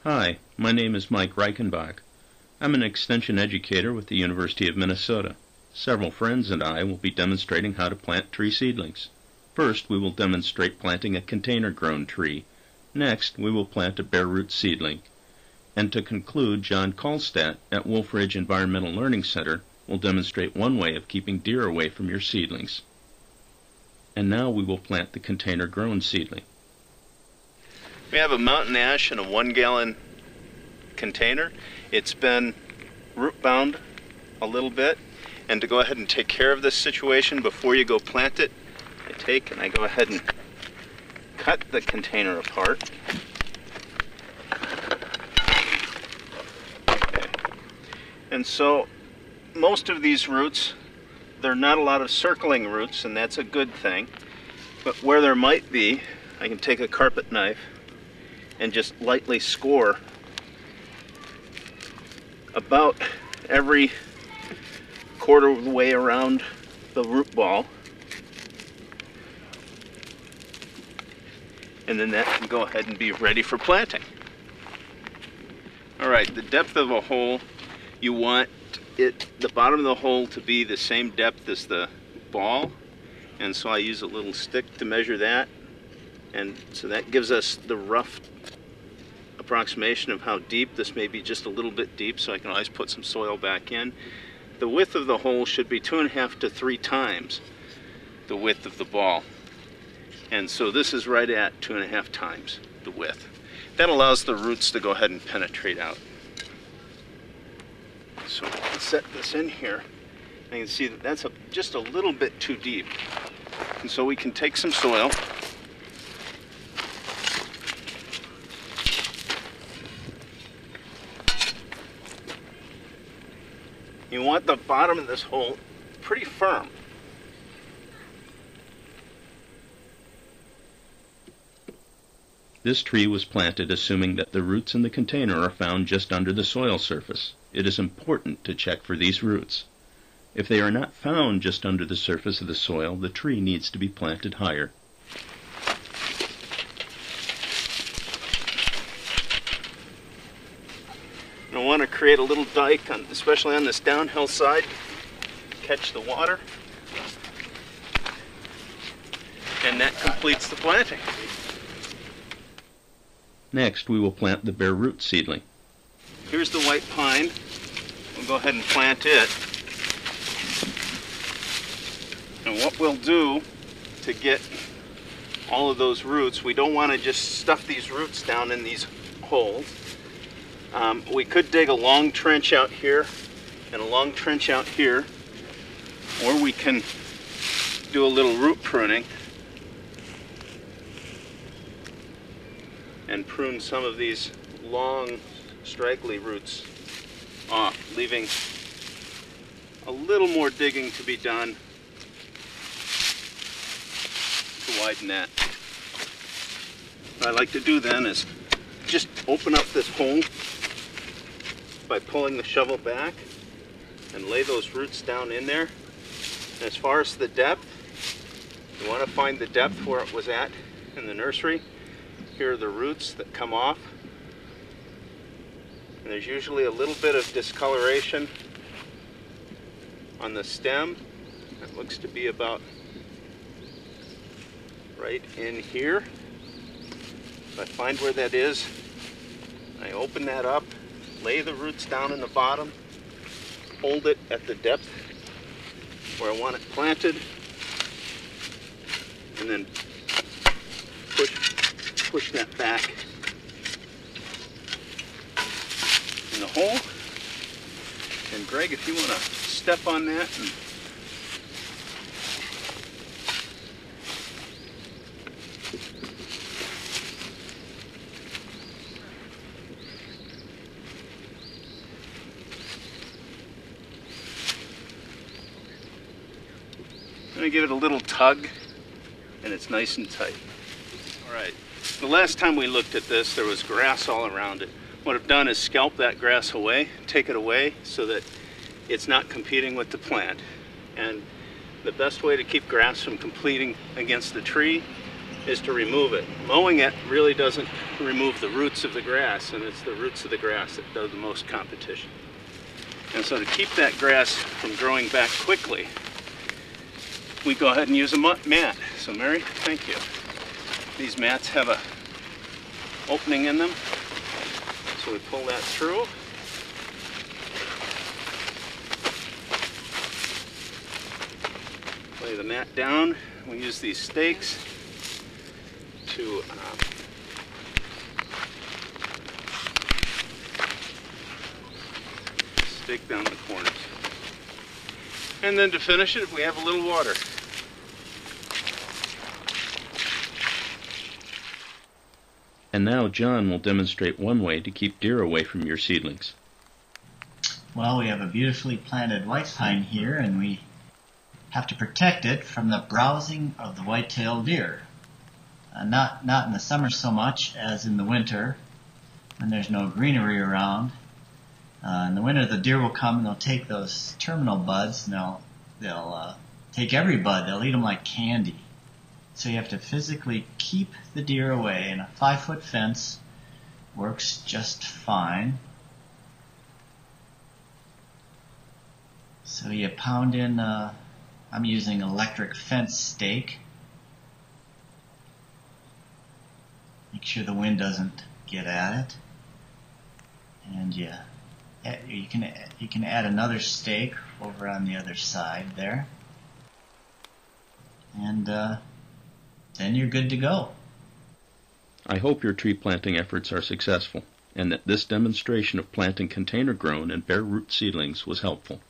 Hi, my name is Mike Reichenbach. I'm an extension educator with the University of Minnesota. Several friends and I will be demonstrating how to plant tree seedlings. First, we will demonstrate planting a container-grown tree. Next, we will plant a bareroot seedling. And to conclude, John Kolstadt at Wolf Ridge Environmental Learning Center will demonstrate one way of keeping deer away from your seedlings. And now we will plant the container-grown seedling. We have a mountain ash in a 1-gallon container. It's been root bound a little bit, and to go ahead and take care of this situation before you go plant it, I go ahead and cut the container apart. Okay. And so most of these roots, there are not a lot of circling roots, and that's a good thing. But where there might be, I can take a carpet knife and just lightly score about every quarter of the way around the root ball. And then that can go ahead and be ready for planting. Alright, the depth of a hole, you want the bottom of the hole to be the same depth as the ball. And so I use a little stick to measure that. And so that gives us the rough approximation of how deep. This may be just a little bit deep, so I can always put some soil back in. The width of the hole should be 2.5 to 3 times the width of the ball. And so this is right at 2.5 times the width. That allows the roots to go ahead and penetrate out. So I can set this in here. I can see that that's just a little bit too deep. And so we can take some soil. You want the bottom of this hole pretty firm. This tree was planted assuming that the roots in the container are found just under the soil surface. It is important to check for these roots. If they are not found just under the surface of the soil, the tree needs to be planted higher. I want to create a little dike, especially on this downhill side, catch the water, and that completes the planting. Next, we will plant the bareroot seedling. Here's the white pine. We'll go ahead and plant it. And what we'll do to get all of those roots, we don't want to just stuff these roots down in these holes. We could dig a long trench out here and a long trench out here, or we can do a little root pruning and prune some of these long straggly roots off, leaving a little more digging to be done to widen that. What I like to do then is just open up this hole by pulling the shovel back and lay those roots down in there. And as far as the depth, you want to find the depth where it was at in the nursery. Here are the roots that come off. And there's usually a little bit of discoloration on the stem. That looks to be about right in here. If I find where that is, I open that up, lay the roots down in the bottom, hold it at the depth where I want it planted, and then push that back in the hole. And Greg, if you want to step on that and I'm going to give it a little tug, and it's nice and tight. Alright, the last time we looked at this, there was grass all around it. What I've done is scalp that grass away, take it away, so that it's not competing with the plant. And the best way to keep grass from competing against the tree is to remove it. Mowing it really doesn't remove the roots of the grass, and it's the roots of the grass that does the most competition. And so to keep that grass from growing back quickly, we go ahead and use a mat. So Mary, thank you. These mats have a opening in them, so we pull that through. Lay the mat down. We use these stakes to stake down the corners. And then to finish it, we have a little water. And now John will demonstrate one way to keep deer away from your seedlings. Well, we have a beautifully planted white pine here, and we have to protect it from the browsing of the white-tailed deer. Not in the summer so much as in the winter, when there's no greenery around. In the winter, the deer will come and they'll take those terminal buds, and they'll take every bud. They'll eat them like candy. So you have to physically keep the deer away, and a 5-foot fence works just fine. So you pound in, I'm using electric fence stake. Make sure the wind doesn't get at it. And you can add another stake over on the other side there. And then you're good to go. I hope your tree planting efforts are successful, and that this demonstration of planting container-grown and bare root seedlings was helpful.